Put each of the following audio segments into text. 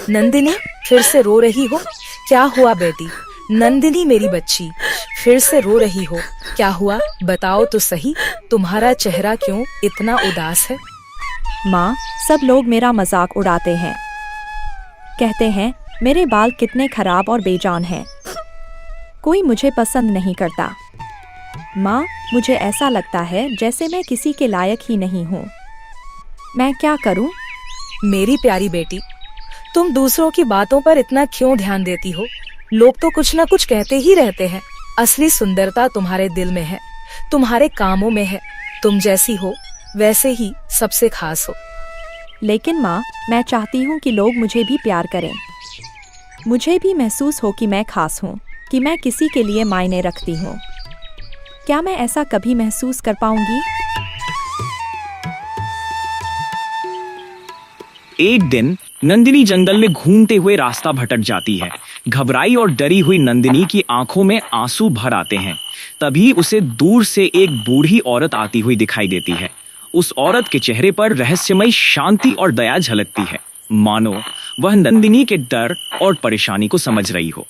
नंदिनी, फिर से रो रही हो? क्या हुआ बेटी? नंदिनी मेरी बच्ची, फिर से रो रही हो? क्या हुआ, बताओ तो सही। तुम्हारा चेहरा क्यों इतना उदास है? माँ, सब लोग मेरा मजाक उड़ाते हैं। कहते हैं मेरे बाल कितने खराब और बेजान हैं। कोई मुझे पसंद नहीं करता। माँ, मुझे ऐसा लगता है जैसे मैं किसी के लायक ही नहीं हूँ। मैं क्या करूँ? मेरी प्यारी बेटी, तुम दूसरों की बातों पर इतना क्यों ध्यान देती हो? लोग तो कुछ न कुछ कहते ही रहते हैं। असली सुंदरता तुम्हारे दिल में है, तुम्हारे कामों में है। तुम जैसी हो वैसे ही सबसे खास हो। लेकिन माँ, मैं चाहती हूँ कि लोग मुझे भी प्यार करें। मुझे भी महसूस हो कि मैं खास हूँ, कि मैं किसी के लिए मायने रखती हूँ। क्या मैं ऐसा कभी महसूस कर पाऊंगी? एक दिन नंदिनी जंगल में घूमते हुए रास्ता भटक जाती है। घबराई और डरी हुई नंदिनी की आंखों में आंसू भर आते हैं। तभी उसे दूर से एक बूढ़ी औरत आती हुई दिखाई देती है। उस औरत के चेहरे पर रहस्यमयी शांति और दया झलकती है, मानो वह नंदिनी के डर और परेशानी को समझ रही हो।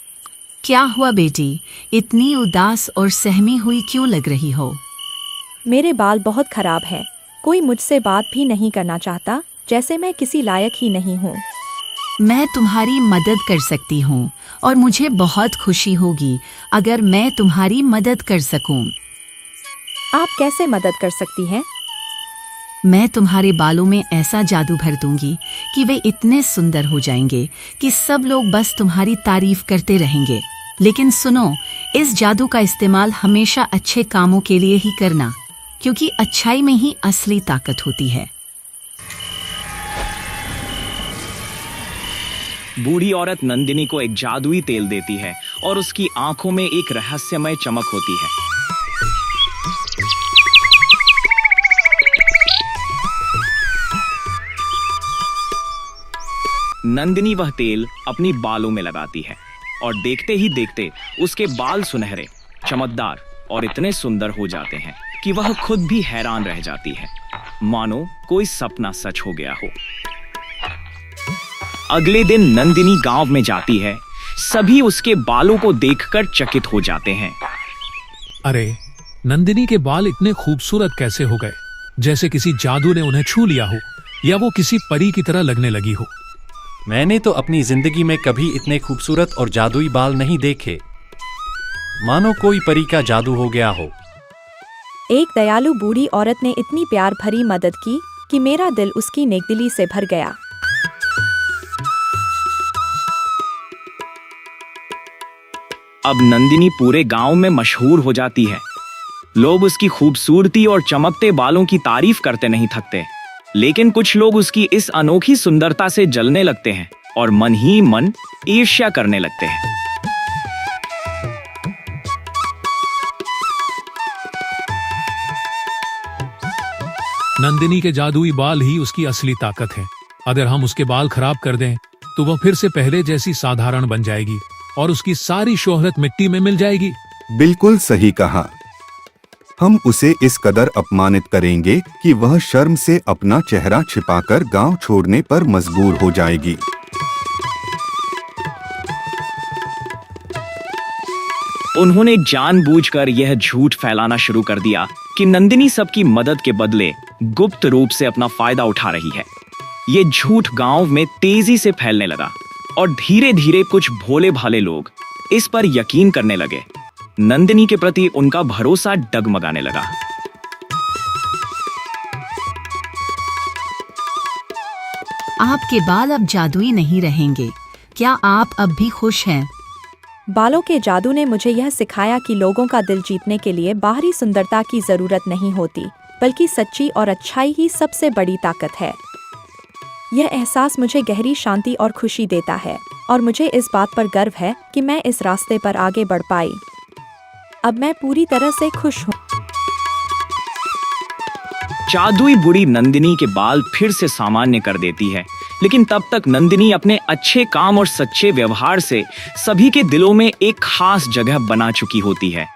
क्या हुआ बेटी, इतनी उदास और सहमी हुई क्यों लग रही हो? मेरे बाल बहुत खराब हैं। कोई मुझसे बात भी नहीं करना चाहता, जैसे मैं किसी लायक ही नहीं हूँ। मैं तुम्हारी मदद कर सकती हूँ और मुझे बहुत खुशी होगी अगर मैं तुम्हारी मदद कर सकूँ। आप कैसे मदद कर सकती हैं? मैं तुम्हारे बालों में ऐसा जादू भर दूंगी कि वे इतने सुंदर हो जाएंगे कि सब लोग बस तुम्हारी तारीफ करते रहेंगे। लेकिन सुनो, इस जादू का इस्तेमाल हमेशा अच्छे कामों के लिए ही करना, क्योंकि अच्छाई में ही असली ताकत होती है। बूढ़ी औरत नंदिनी को एक जादुई तेल देती है और उसकी आंखों में एक रहस्यमय चमक होती है। नंदिनी वह तेल अपनी बालों में लगाती है और देखते ही देखते उसके बाल सुनहरे, चमकदार और इतने सुंदर हो जाते हैं कि वह खुद भी हैरान रह जाती है, मानो कोई सपना सच हो गया हो। अगले दिन नंदिनी गांव में जाती है। सभी उसके बालों को देखकर चकित हो जाते हैं। अरे, नंदिनी के बाल इतने खूबसूरत कैसे हो गए? जैसे किसी जादू ने उन्हें छू लिया हो या वो किसी परी की तरह लगने लगी हो। मैंने तो अपनी जिंदगी में कभी इतने खूबसूरत और जादुई बाल नहीं देखे, मानो कोई परी का जादू हो गया हो। एक दयालु बूढ़ी औरत ने इतनी प्यार भरी मदद की कि मेरा दिल उसकी नेकदिली से भर गया। अब नंदिनी पूरे गांव में मशहूर हो जाती है। लोग उसकी खूबसूरती और चमकते बालों की तारीफ करते नहीं थकते, लेकिन कुछ लोग उसकी इस अनोखी सुंदरता से जलने लगते हैं और मन ही मन ईर्ष्या करने लगते हैं। नंदिनी के जादुई बाल ही उसकी असली ताकत है। अगर हम उसके बाल खराब कर दें तो वह फिर से पहले जैसी साधारण बन जाएगी और उसकी सारी शोहरत मिट्टी में मिल जाएगी। बिल्कुल सही कहा। हम उसे इस कदर अपमानित करेंगे कि वह शर्म से अपना चेहरा छिपाकर गांव छोड़ने पर मजबूर हो जाएगी। उन्होंने जानबूझकर यह झूठ फैलाना शुरू कर दिया कि नंदिनी सबकी मदद के बदले गुप्त रूप से अपना फायदा उठा रही है। ये झूठ गांव में तेजी से फैलने लगा और धीरे धीरे कुछ भोले भाले लोग इस पर यकीन करने लगे। नंदिनी के प्रति उनका भरोसा डगमगाने लगा। आपके बाल अब जादुई नहीं रहेंगे। क्या आप अब भी खुश हैं? बालों के जादू ने मुझे यह सिखाया कि लोगों का दिल जीतने के लिए बाहरी सुंदरता की जरूरत नहीं होती, बल्कि सच्ची और अच्छाई ही सबसे बड़ी ताकत है। यह एहसास मुझे गहरी शांति और खुशी देता है और मुझे इस बात पर गर्व है कि मैं इस रास्ते पर आगे बढ़ पाई। अब मैं पूरी तरह से खुश हूँ। जादुई बूढ़ी नंदिनी के बाल फिर से सामान्य कर देती है, लेकिन तब तक नंदिनी अपने अच्छे काम और सच्चे व्यवहार से सभी के दिलों में एक खास जगह बना चुकी होती है।